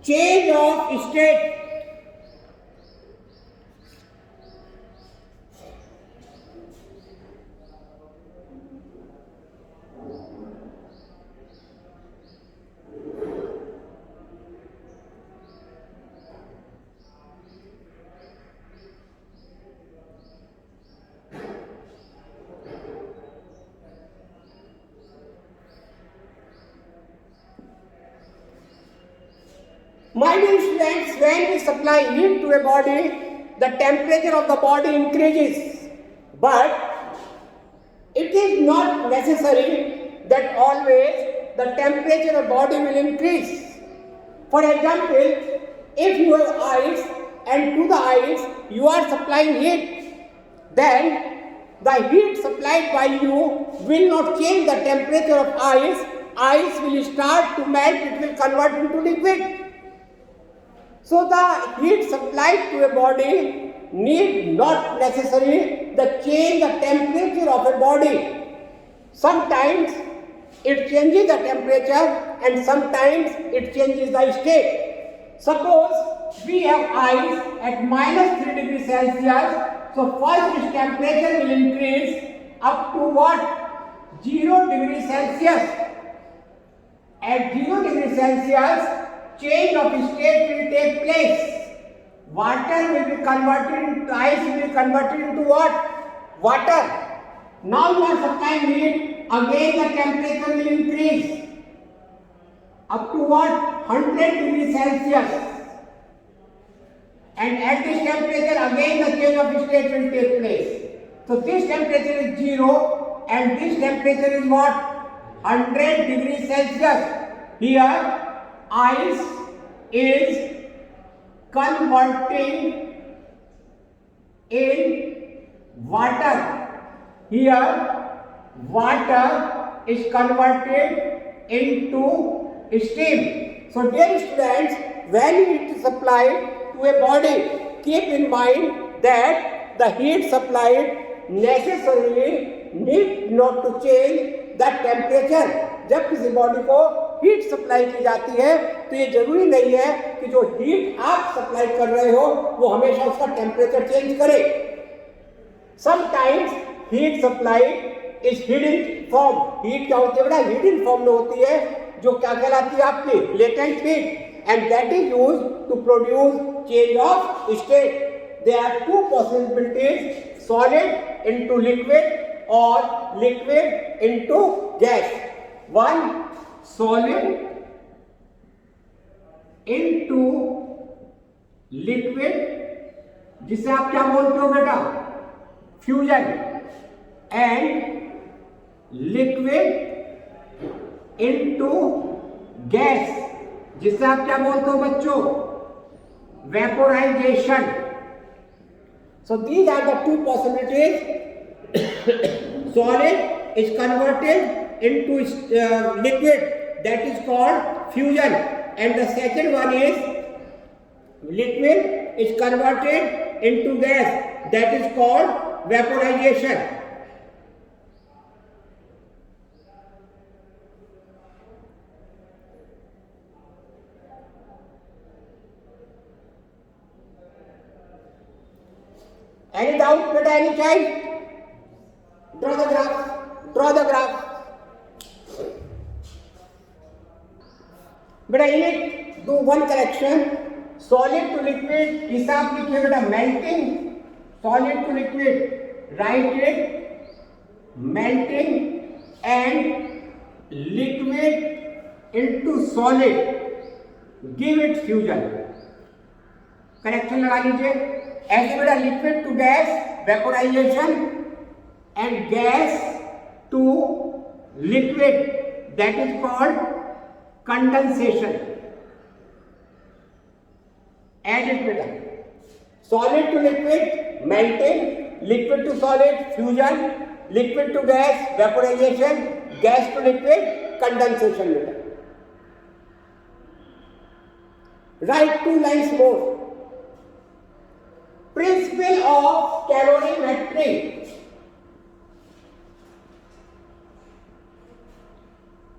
change of state. My dear students, when we supply heat to a body, the temperature of the body increases. But it is not necessary that always the temperature of body will increase. For example, if you have ice and to the ice you are supplying heat, then the heat supplied by you will not change the temperature of ice. Ice will start to melt, it will convert into liquid. So the heat supplied to a body need not necessarily the change the temperature of a body. Sometimes it changes the temperature and sometimes it changes the state. Suppose we have ice at minus 3 degrees Celsius. So first its temperature will increase up to what? 0 degrees Celsius. At 0 degrees Celsius, change of state will take place. Water will be converted into ice, will be converted into what? Water. Now you are supplying heat, again the temperature will increase up to what? 100 degrees Celsius. And at this temperature again the change of state will take place. So this temperature is 0 and this temperature is what? 100 degrees Celsius. Here ice is converting in water. Here water is converted into steam. So dear students, when it is supplied to a body, keep in mind that the heat supplied necessarily need not to change the temperature. जब किसी body को heat supply की जाती है तो ये जरूरी नहीं है कि जो हीट आप सप्लाई कर रहे हो वो हमेशा उसका टेम्परेचर चेंज करे. Sometimes heat supply is hidden form. Heat क्या होती है बेटा? हिडन फॉर्म में होती है, जो क्या कहलाती है आपकी? Latent heat. And that is used to produce change of state. There are two possibilities, solid into liquid और liquid into gas. One, solid into liquid, जिसे आप क्या बोलते हो बेटा? Fusion. And liquid into gas, जिसे आप क्या बोलते हो बच्चों? Vaporisation. So these are the two possibilities. Solid is converted into liquid, that is called fusion, and the second one is liquid is converted into gas, that is called vaporization. Any doubt, beta? Any child? Draw the graph. Draw the graph. बेटा in it do one correction. Solid to liquid हिसाब लिखिए बेटा. melting. Solid to liquid write it melting, and liquid into solid give it fusion. Correction लगा लीजिए. ऐसे बेटा liquid to gas vaporisation and gas to liquid, that is called condensation. Add it बेटा. Solid to liquid melting, liquid to solid fusion, liquid to gas vaporisation, gas to liquid condensation बेटा. Write two lines more. Principle of calorimetry.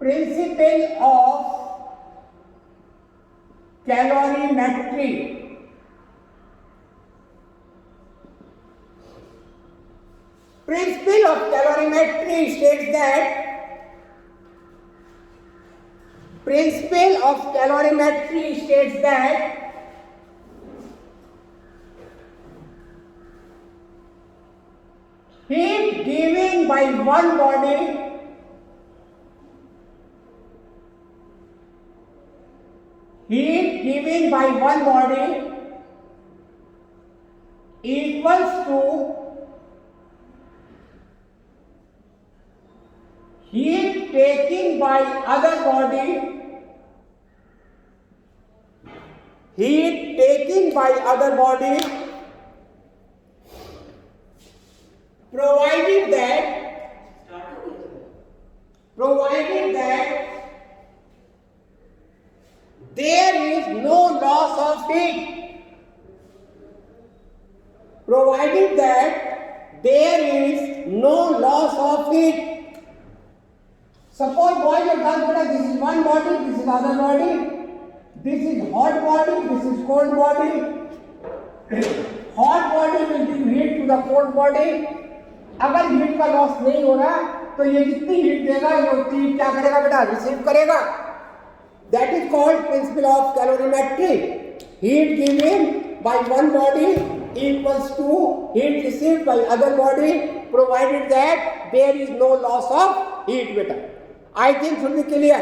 Principle of calorimetry. Principle of calorimetry states that heat given by one body equals to heat taken by other body provided that there is no loss of heat. Suppose boys and girls, this is one body, this is other body, this is hot body, this is cold body. Hot body will give heat to the cold body. अगर heat का loss नहीं हो रहा तो ये जितनी heat देगा ये उतनी हीट क्या करेगा बेटा, रिसीव करेगा. That is called principle of calorimetry. Heat given by one body equals to heat received by other body, provided that there is no loss of heat. Beta, I think should be clear.